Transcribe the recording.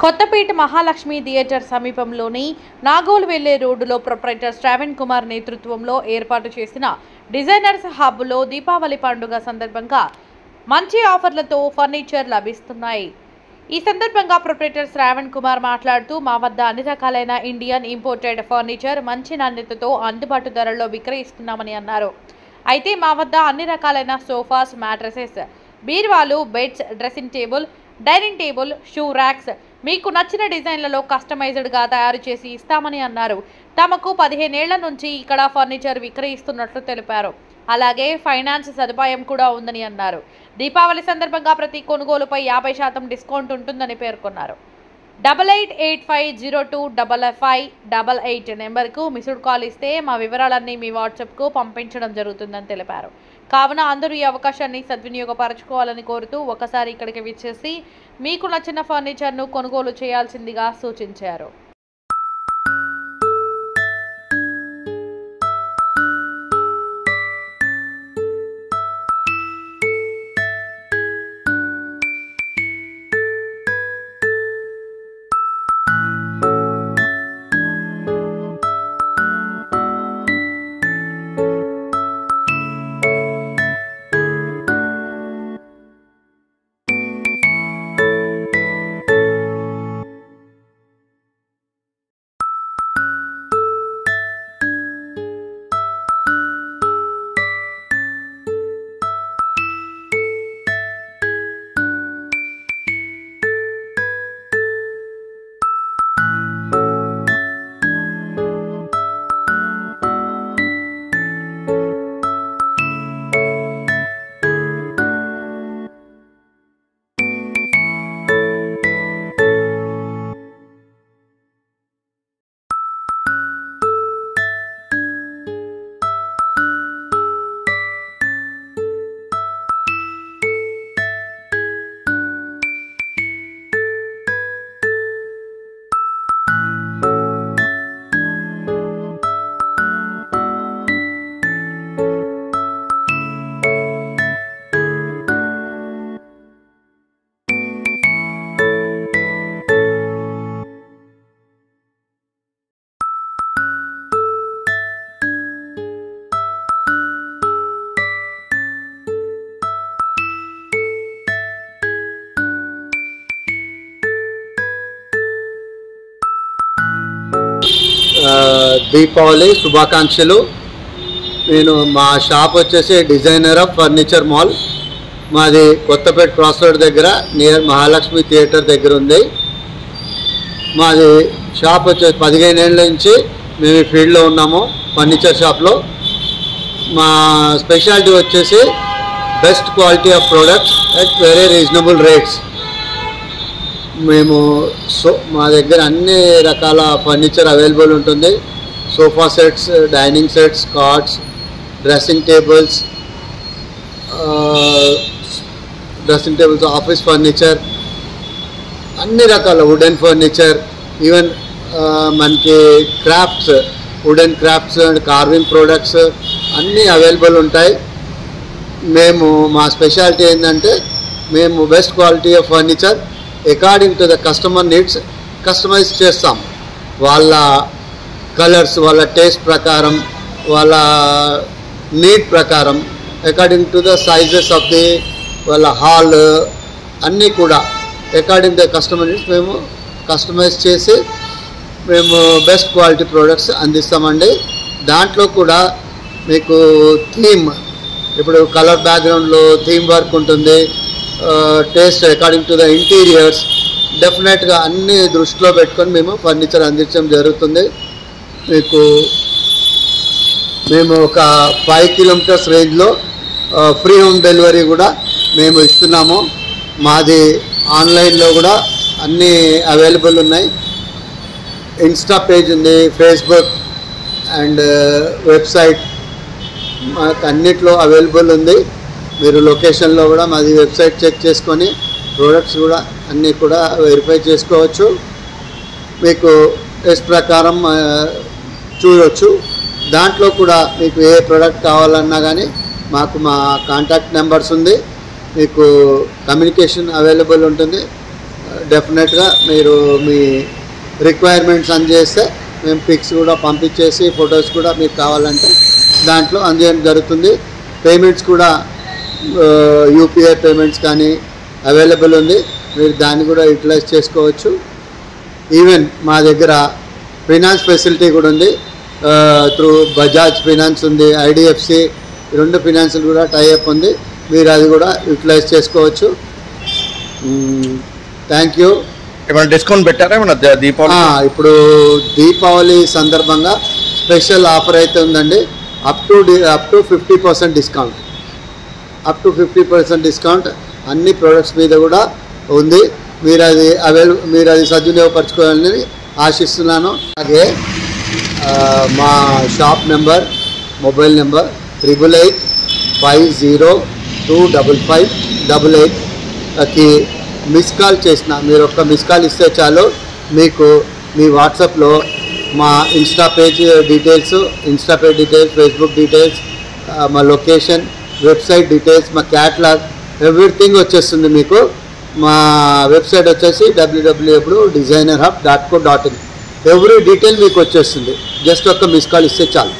Kothapeta Mahalakshmi theatre సమీపంలోని నాగోల్ వెళ్లే రోడ్డులో ప్రొప్రైటర్ శ్రావణ్ కుమార్ నేతృత్వంలో ఏర్పాటు చేసిన డిజైనర్స్ హబ్లో దీపావళి పండుగ సందర్భంగా మంచి ఆఫర్లతో ఫర్నిచర్ లభిస్తున్నాయి. ఈ సందర్భంగా ప్రొప్రైటర్ శ్రావణ్ కుమార్ మాట్లాడుతూ, మా వద్ద అన్ని రకాలైన ఇండియన్ ఇంపోర్టెడ్ ఫర్నిచర్ మంచి నాణ్యతతో అందుబాటు ధరల్లో విక్రయిస్తున్నామని అన్నారు. అయితే మా వద్ద అన్ని రకాలైన సోఫాస్, మ్యాట్రెసెస్, బీరువాలు, beds, dressing table, dining table, shoe racks మీకు నచ్చిన డిజైన్లలో కస్టమైజ్డ్గా తయారు చేసి ఇస్తామని అన్నారు. తమకు 15 ఏళ్ల నుంచి ఇక్కడ ఫర్నిచర్ విక్రయిస్తున్నట్లు తెలిపారు. అలాగే ఫైనాన్స్ సదుపాయం కూడా ఉందని అన్నారు. దీపావళి సందర్భంగా ప్రతి కొనుగోలుపై 50% డిస్కౌంట్ ఉంటుందని పేర్కొన్నారు. 8885025588 నెంబర్కు మిస్డ్ కాల్ ఇస్తే మా వివరాలన్నీ మీ వాట్సాప్కు పంపించడం జరుగుతుందని తెలిపారు. కావున అందరూ ఈ అవకాశాన్ని సద్వినియోగపరచుకోవాలని కోరుతూ ఒకసారి ఇక్కడికి విచ్చేసి మీకు నచ్చిన ఫర్నిచర్ను కొనుగోలు చేయాల్సిందిగా సూచించారు. దీపావళి శుభాకాంక్షలు. నేను మా షాప్ వచ్చేసి డిజైనర్ ఆఫ్ ఫర్నిచర్ మాల్. మాది కొత్తపేట క్రాస్ రోడ్ దగ్గర నియర్ మహాలక్ష్మి థియేటర్ దగ్గర ఉంది. మాది షాప్ వచ్చేసి 15 ఏళ్ళ నుంచి మేము ఈ ఫీల్డ్లో ఉన్నాము, ఫర్నిచర్ షాప్లో. మా స్పెషాలిటీ వచ్చేసి best quality of products at very reasonable rates. మేము మా దగ్గర అన్ని రకాల ఫర్నిచర్ అవైలబుల్ ఉంటుంది. Sofa sets, dining sets, carts, dressing tables, office furniture, అన్ని రకాల వుడెన్ ఫర్నిచర్, ఈవెన్ మనకి crafts, wooden crafts and carving products అన్నీ అవైలబుల్ ఉంటాయి. మా స్పెషాలిటీ ఏంటంటే మేము best quality of furniture according to the customer needs customise చేస్తాం. వాళ్ళ కలర్స్, వాళ్ళ టేస్ట్ ప్రకారం, వాళ్ళ నీడ్ ప్రకారం, according to the sizes of the వాళ్ళ హాల్ అన్నీ కూడా according to the customer needs మేము కస్టమైజ్ చేసి మేము బెస్ట్ క్వాలిటీ ప్రోడక్ట్స్ అందిస్తామండి. దాంట్లో కూడా మీకు థీమ్, ఇప్పుడు కలర్ బ్యాక్గ్రౌండ్లో థీమ్ వర్క్ ఉంటుంది. Taste according to the interiors డెఫినెట్గా అన్ని దృష్టిలో పెట్టుకొని మేము ఫర్నిచర్ అందించడం జరుగుతుంది. మేము ఒక 5 కిలోమీటర్స్ రేంజ్లో ఫ్రీ హోమ్ డెలివరీ కూడా మేము ఇస్తున్నాము. మాది ఆన్లైన్లో కూడా అన్నీ అవైలబుల్ ఉన్నాయి. ఇన్స్టా పేజ్ ఉంది, ఫేస్బుక్ అండ్ వెబ్సైట్ మాకు అన్నిట్లో అవైలబుల్ ఉంది. మీరు లొకేషన్లో కూడా మాది వెబ్సైట్ చెక్ చేసుకొని ప్రోడక్ట్స్ కూడా అన్నీ కూడా వెరిఫై చేసుకోవచ్చు. మీకు టెస్ట్ ప్రకారం చూడవచ్చు. దాంట్లో కూడా మీకు ఏ ప్రోడక్ట్ కావాలన్నా కానీ మాకు మా కాంటాక్ట్ నెంబర్స్ ఉంది, మీకు కమ్యూనికేషన్ అవైలబుల్ ఉంటుంది. డెఫినెట్గా మీరు మీ రిక్వైర్మెంట్స్ అందజేస్తే మేము పిక్స్ కూడా పంపించేసి ఫొటోస్ కూడా మీకు కావాలంటే దాంట్లో అందజేయడం జరుగుతుంది. పేమెంట్స్ కూడా యూపీఐ పేమెంట్స్ కానీ అవైలబుల్ ఉంది, మీరు దాన్ని కూడా యూటిలైజ్ చేసుకోవచ్చు. ఈవెన్ మా దగ్గర ఫైనాన్స్ ఫెసిలిటీ కూడా ఉంది, త్రూ బజాజ్ ఫైనాన్స్ ఉంది, ఐడిఎఫ్సి, 2 ఫైనాన్షియల్ కూడా టైఅప్ ఉంది, మీరు అది కూడా యూటిలైజ్ చేసుకోవచ్చు. Thank you. ఏమైనా డిస్కౌంట్ పెట్టారా ఏమన్నా దీపావళి? ఇప్పుడు దీపావళి సందర్భంగా స్పెషల్ ఆఫర్ అయితే ఉందండి. Up to 50% discount, up to 50% discount అన్ని ప్రోడక్ట్స్ మీద కూడా ఉంది. మీరు అది సద్వినియోగపరచుకోవాలని ఆశిస్తున్నాను. అలాగే మా షాప్ నెంబర్, మొబైల్ నెంబర్ 8850255588కి మిస్ కాల్ చేసిన, మీరు ఒక్క మిస్ కాల్ ఇస్తే చాలు, మీకు మీ వాట్సాప్లో మా Insta page details, Facebook details, మా లొకేషన్, వెబ్సైట్ డీటెయిల్స్, మా క్యాటలాగ్ ఎవ్రీథింగ్ వచ్చేస్తుంది మీకు. మా వెబ్సైట్ వచ్చేసి www.designerhub.co.in. ఎవ్రీ డీటెయిల్ మీకు వచ్చేస్తుంది. జస్ట్ ఒక్క మిస్ కాల్ ఇస్తే చాలు.